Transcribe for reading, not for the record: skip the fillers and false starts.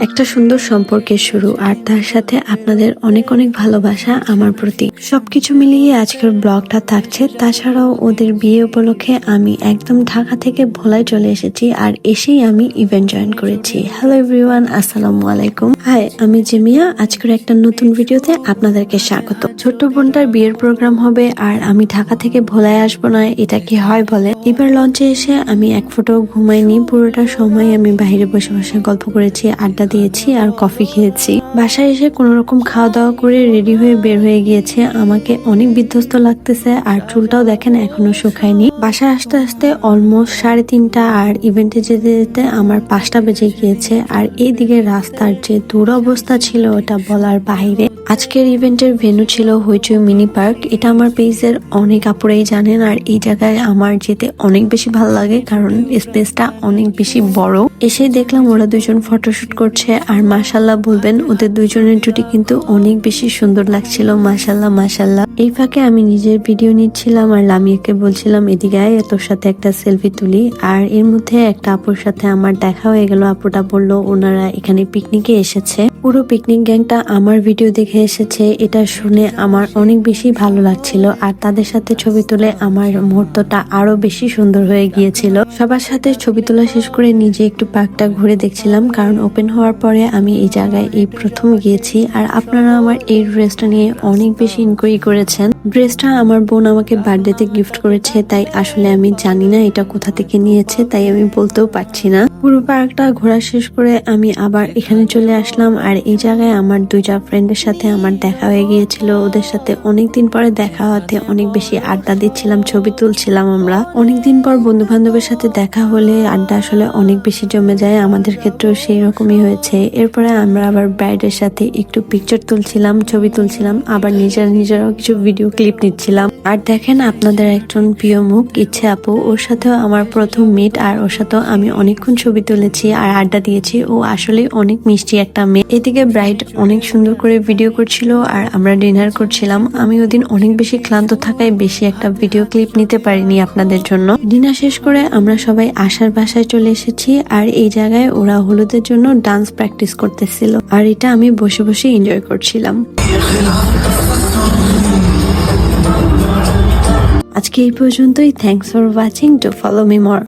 একটা সুন্দর সম্পর্কের শুরু, আর তার সাথে আপনাদের অনেক অনেক ভালোবাসা আমার প্রতি। সবকিছু মিলিয়ে আজকের ব্লগটা থাকছে। তাছাড়াও ওদের বিয়ে উপলক্ষে আমি একদম ঢাকা থেকে ভোলায় চলে এসেছি, আর এসেই আমি ইভেন্ট জয়েন করেছি। হ্যালো এভরিওয়ান, আসসালামু আলাইকুম। হাই, আমি জেমিয়া। আজকের একটা নতুন ভিডিওতে আপনাদেরকে স্বাগত। ছোট্ট বোনটার বিয়ের প্রোগ্রাম হবে আর আমি ঢাকা থেকে ভোলায় আসবো না, এটা কি হয় বলে? এবার লঞ্চে এসে আমি এক ফোঁটাও ঘুমাইনি। পুরোটা সময় আমি বাইরে বসে বসে গল্প করেছি, আড্ডা দিয়েছি আর কফি খেয়েছি। বাসায় এসে কোন রকম খাওয়া দাওয়া করে রেডি হয়ে বের হয়ে গিয়েছে। আমাকে অনেক বিধ্বস্ত লাগতেছে, আর চুলটাও দেখেন এখনো শুকায়নি। বাসায় আসতে আসতে অলমোস্ট 3:30, আর ইভেন্টে যেতে যেতে আমার 5টা বেজে গিয়েছে। আর এইদিকে রাস্তার যে দুরবস্থা ছিল ওটা বলার বাইরে। আজকের ইভেন্টের ভেন্যু ছিল হইচই মিনি পার্ক। এটা আমার পেজের অনেক আপুরাই জানেন, আর এই জায়গায় আমার যেতে অনেক বেশি ভালো লাগে কারণ স্পেসটা অনেক বেশি বড়। এসে দেখলাম ওরা দুজন ফটোশুট করছে, আর মাশাল্লাহ বলবেন ওদের দুজনের জুটি কিন্তু অনেক বেশি সুন্দর লাগছিল। মাশাল্লাহ মাশাল্লাহ। এই ফাঁকে আমি নিজের ভিডিও নিচ্ছিলাম আর লামিয়াকে বলছিলাম এদিকে আয়, তোর সাথে একটা সেলফি তুলি। আর এর মধ্যে একটা আপুর সাথে আমার দেখা হয়ে গেল। আপুটা বললো ওনারা এখানে পিকনিকে এসেছে। পুরো পিকনিক গ্যাংটা আমার ভিডিও দেখে এসেছে। এটা শুনে আমার অনেক বেশি ভালো লাগছিল, আর তাদের সাথে ছবি তুলে আমার মুহূর্তটা আরো বেশি সুন্দর হয়ে গিয়েছিল। সবার সাথে ছবি তোলা শেষ করে নিজে একটু পার্কটা ঘুরে দেখছিলাম, কারণ ওপেন হওয়ার পরে আমি এই জায়গায় এই প্রথম গিয়েছি। আর আপনারা আমার এই ড্রেসটা নিয়ে অনেক বেশি ইনকোয়ারি করেছেন। ড্রেসটা আমার বোন আমাকে বার্থডেতে গিফট করেছে, তাই আসলে আমি জানি না এটা কোথা থেকে নিয়েছে, তাই আমি বলতেও পারছি না। পুরো পার্কটা ঘোরা শেষ করে আমি আবার এখানে চলে আসলাম, আর এই জায়গায় আমার 2টা ফ্রেন্ডের সাথে আমার দেখা হয়ে গিয়েছিল। ওদের সাথে অনেকদিন পরে দেখা হতে অনেক বেশি আড্ডা দিচ্ছিলাম, ছবি তুলছিলাম। আমরা অনেকদিন পর বন্ধু বান্ধবের সাথে দেখা হলে আড্ডা আসলে অনেক বেশি জমে যায়। আমাদের ক্ষেত্রেও সেই রকমই হয়েছে। এরপরে আমরা আবার ব্রাইডের সাথে একটু পিকচার তুলছিলাম, ছবি তুলছিলাম, আবার নিজেরাও কিছু ভিডিও ক্লিপ নিচ্ছিলাম। আর দেখেন আপনাদের একজন প্রিয় মুখ ইচ্ছে আপু, ওর সাথেও আমার প্রথম মিট, আর ওর সাথেও আমি অনেকক্ষণ ছবি তুলেছি আর আড্ডা দিয়েছি। ও আসলে অনেক মিষ্টি একটা মেয়ে। এদিকে ব্রাইড অনেক সুন্দর করে ভিডিও করছিল, আর আমরা ডিনার করছিলাম। আমি ওদিন অনেক বেশি ক্লান্ত থাকায় বেশি একটা ভিডিও ক্লিপ নিতে পারিনি আপনাদের জন্য। ডিনার শেষ করে আমরা সবাই আশার বাসায় চলে এসেছি, আর এই জায়গায় ওরা হলুদের জন্য ডান্স প্র্যাকটিস করতেছিল, আর এটা আমি বসে বসে এনজয় করছিলাম। আজকে এই পর্যন্তই। Thanks for watching. To follow me more.